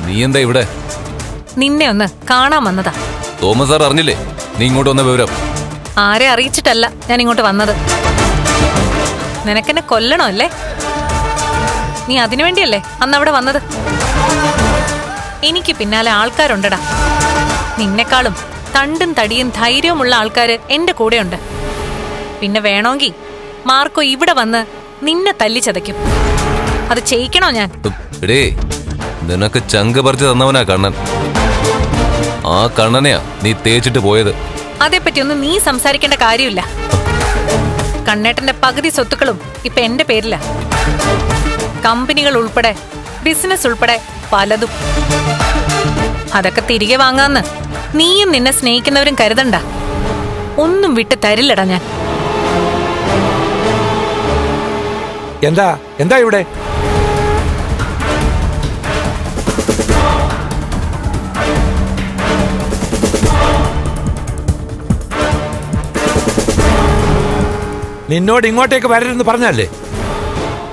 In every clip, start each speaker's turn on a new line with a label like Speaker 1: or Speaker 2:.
Speaker 1: നീ എന്താ ഇവിടെ?
Speaker 2: നിന്നെ ഒന്ന് കാണാൻ വന്നതാ.
Speaker 1: തോമസ് സാർ അറിഞ്ഞില്ലേ നീ ഇങ്ങോട്ട് വന്ന വിവരം?
Speaker 2: ആരെ അറിയിച്ചിട്ടല്ല ഞാൻ ഇങ്ങോട്ട് വന്നത്. നിനക്കെന്നെ കൊല്ലണോ അല്ലേ? നീ അതിനു വേണ്ടിയല്ലേ അന്ന് അവിടെ വന്നത്? എനിക്ക് പിന്നാലെ ആൾക്കാരുണ്ടടാ. നിന്നെക്കാളും തണ്ടും തടിയും ധൈര്യവുമുള്ള ആൾക്കാര് എന്റെ കൂടെയുണ്ട്. പിന്നെ വേണമെങ്കിൽ മാർക്കോ ഇവിടെ വന്ന് നിന്നെ തല്ലി ചതയ്ക്കും. അത് ചെയ്യിക്കണോ ഞാൻ?
Speaker 1: എടേ, നിനക്ക് ചങ്ക് പറിച്ച് തന്നവനാ കണ്ണൻ. ആ കണ്ണനെയാ നീ തേച്ചിട്ട് പോയത്.
Speaker 2: അതേപ്പറ്റി ഒന്നും നീ സംസാരിക്കേണ്ട കാര്യമില്ല. കണ്ണേട്ടന്റെ പകുതി സ്വത്തുക്കളും ഇപ്പൊ എന്റെ പേരിലാ. കമ്പനികൾ ഉൾപ്പെടെ, ബിസിനസ് ഉൾപ്പെടെ പലതും. അതൊക്കെ തിരികെ വാങ്ങാന്ന് നീയും നിന്നെ സ്നേഹിക്കുന്നവരും കരുതണ്ട. ഒന്നും വിട്ട് തരില്ലടാ ഞാൻ.
Speaker 3: എന്താ എന്താ ഇവിടെ? നിന്നോട് ഇങ്ങോട്ടേക്ക് വരരുതെന്ന് പറഞ്ഞല്ലേ,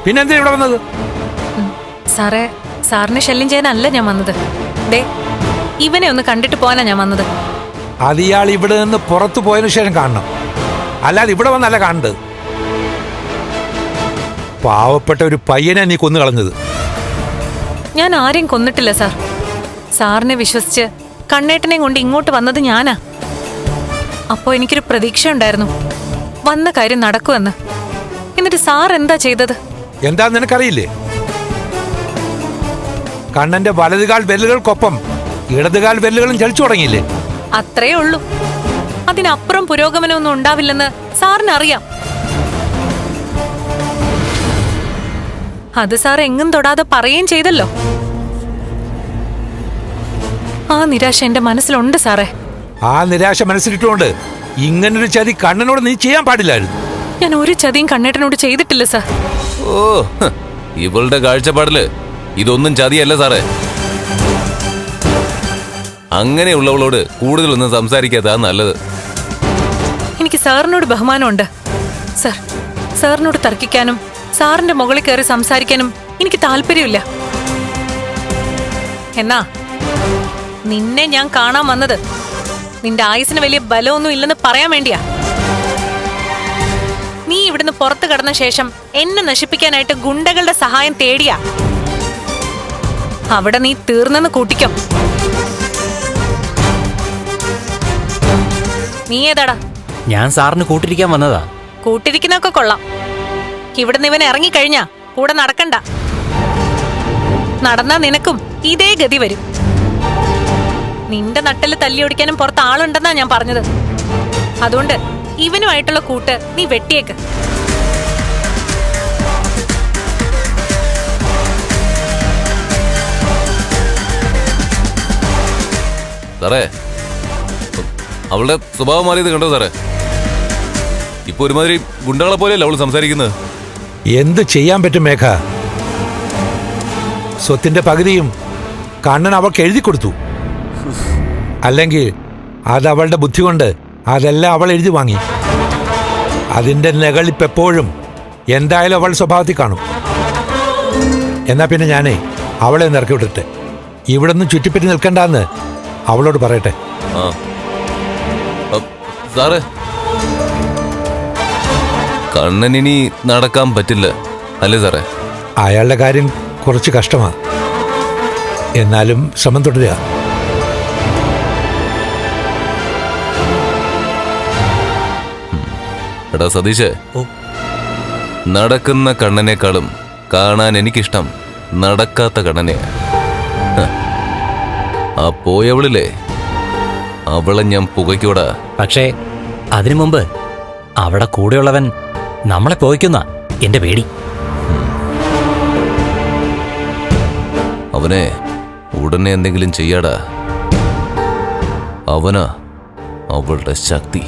Speaker 3: പിന്നെന്താ ഇവിടെ വന്നത്?
Speaker 2: സാറേ, സാറിനെ ശല്യം ചെയ്യാനല്ല ഞാൻ വന്നത്. ദേ, ഇവനെ ഒന്ന് കണ്ടിട്ട് പോകാനാ ഞാൻ വന്നത്.
Speaker 3: അത് ഇയാൾ ഇവിടെ നിന്ന് പുറത്തു പോയതിനു ശേഷം കാണണം, അല്ലാതെ ഇവിടെ വന്നല്ല കാണേണ്ടത്. പാവപ്പെട്ട ഒരു പയ്യനെ നീ കൊന്നു കളഞ്ഞത്.
Speaker 2: ഞാൻ ആരെയും കൊന്നിട്ടില്ല സാർ. സാറിനെ വിശ്വസിച്ച് കണ്ണേട്ടനെ കൊണ്ട് ഇങ്ങോട്ട് വന്നത് ഞാനാ. അപ്പോ എനിക്കൊരു പ്രതീക്ഷ ഉണ്ടായിരുന്നു വന്ന കാര്യം നടക്കുമെന്ന്. എന്നിട്ട് സാർ എന്താ ചെയ്തത്?
Speaker 3: എന്താ നിനക്കറിയില്ലേ? കണ്ണന്റെ വലതുകാൽ വെല്ലുകൾക്കൊപ്പം ഇടതുകാൽ വെല്ലുകളും ചലിച്ചു തുടങ്ങിയില്ലേ?
Speaker 2: അത്രേ ഉള്ളൂ. അതിനപ്പുറം പുരോഗമനമൊന്നും ഉണ്ടാവില്ലെന്ന് സാറിനറിയാം. അത് സാർ എങ്ങും തൊടാതെ പറയുകയും ചെയ്തല്ലോ. ആ നിരാശ എന്റെ മനസ്സിലുണ്ട് സാറേ.
Speaker 3: ആ നിരാശ മനസ്സിലിട്ടുകൊണ്ട് ഇങ്ങനൊരു ചതി കണ്ണനോട് നീ ചെയ്യാൻ പാടില്ലായിരുന്നു.
Speaker 2: ഞാൻ ഒരു ചതിയും കണ്ണേട്ടനോട് ചെയ്തിട്ടില്ല സാർ.
Speaker 1: ഓ, ഇവളുടെ കാഴ്ചപ്പാടില് ഇതൊന്നും ചതിയല്ല സാറേ. അങ്ങനെയുള്ളവളോട് കൂടുതലൊന്നും സംസാരിക്കാത്ത നല്ലത്.
Speaker 2: എനിക്ക് സാറിനോട് ബഹുമാനമുണ്ട് സാർ. സാറിനോട് തർക്കിക്കാനും സാറിന്റെ മുകളിൽ കയറി സംസാരിക്കാനും എനിക്ക് താല്പര്യമില്ല. എന്നാ നിന്നെ ഞാൻ കാണാൻ വന്നത് നിന്റെ ആയുസിന് വലിയ ബലമൊന്നും ഇല്ലെന്ന് പറയാൻ വേണ്ടിയാ. നീ ഇവിടുന്ന് പുറത്തു കടന്ന ശേഷം എന്നെ നശിപ്പിക്കാനായിട്ട് ഗുണ്ടകളുടെ സഹായം തേടിയാ. അവിടെ നീ തീർന്നെന്ന് കൂട്ടിക്കോ. നീ ഏതാടാ?
Speaker 4: ഞാൻ സാറിന് കൂട്ടിരിക്കാൻ വന്നതാ.
Speaker 2: കൂട്ടിരിക്കുന്നൊക്കെ കൊള്ളാം. ഇവിടുന്ന് ഇവൻ ഇറങ്ങിക്കഴിഞ്ഞാ കൂടെ നടക്കണ്ട. നടന്നാ നിനക്കും ഇതേ ഗതി വരും. നിന്റെ നട്ടല് തല്ലിയൊടിക്കാനും പുറത്ത് ആളുണ്ടെന്നാ ഞാൻ പറഞ്ഞത്. അതുകൊണ്ട് ഇവനുമായിട്ടുള്ള കൂട്ട് നീ വെട്ടിയേക്ക്.
Speaker 1: സാറേ, അവളുടെ സ്വഭാവം മാറിയത് കണ്ടോ സാറേ? ഇപ്പൊ ഒരുമാതിരി ഗുണ്ടകളെ പോലെയല്ല അവള് സംസാരിക്കുന്നത്.
Speaker 3: എന്ത് ചെയ്യാൻ പറ്റും മേഘ? സ്വത്തിന്റെ പകുതിയും കണ്ണൻ അവൾക്ക് എഴുതി കൊടുത്തു. അല്ലെങ്കിൽ അത് അവളുടെ ബുദ്ധി കൊണ്ട് അതെല്ലാം അവൾ എഴുതി വാങ്ങി. അതിന്റെ നെകളിപ്പെപ്പോഴും എന്തായാലും അവൾ സ്വഭാവത്തിൽ കാണും. എന്നാ പിന്നെ ഞാനേ അവളെ ഒന്ന് ഇറക്കി വിട്ടിട്ടെ. ഇവിടെ നിന്ന് ചുറ്റിപ്പറ്റി നിൽക്കണ്ടെന്ന് അവളോട് പറയട്ടെ.
Speaker 1: സാറേ, കണ്ണനിനി നടക്കാൻ പറ്റില്ല അല്ലേ സാറേ?
Speaker 3: അയാളുടെ കാര്യം കുറച്ച് കഷ്ടമാ. എന്നാലും ശ്രമം തുടരുക.
Speaker 1: എടാ സതീശേ, നടക്കുന്ന കണ്ണനേക്കാളും കാണാൻ എനിക്കിഷ്ടം നടക്കാത്ത കണ്ണനെ. ആ പോയവളില്ലേ, അവളെ ഞാൻ പുകയ്ക്കൂടാ.
Speaker 4: പക്ഷേ അതിനു മുമ്പ് അവിടെ കൂടെയുള്ളവൻ നമ്മളെ പോയിക്കുന്ന എന്റെ പേടി.
Speaker 1: അവനെ ഉടനെ എന്തെങ്കിലും ചെയ്യാടാ. അവനാ അവളുടെ ശക്തി.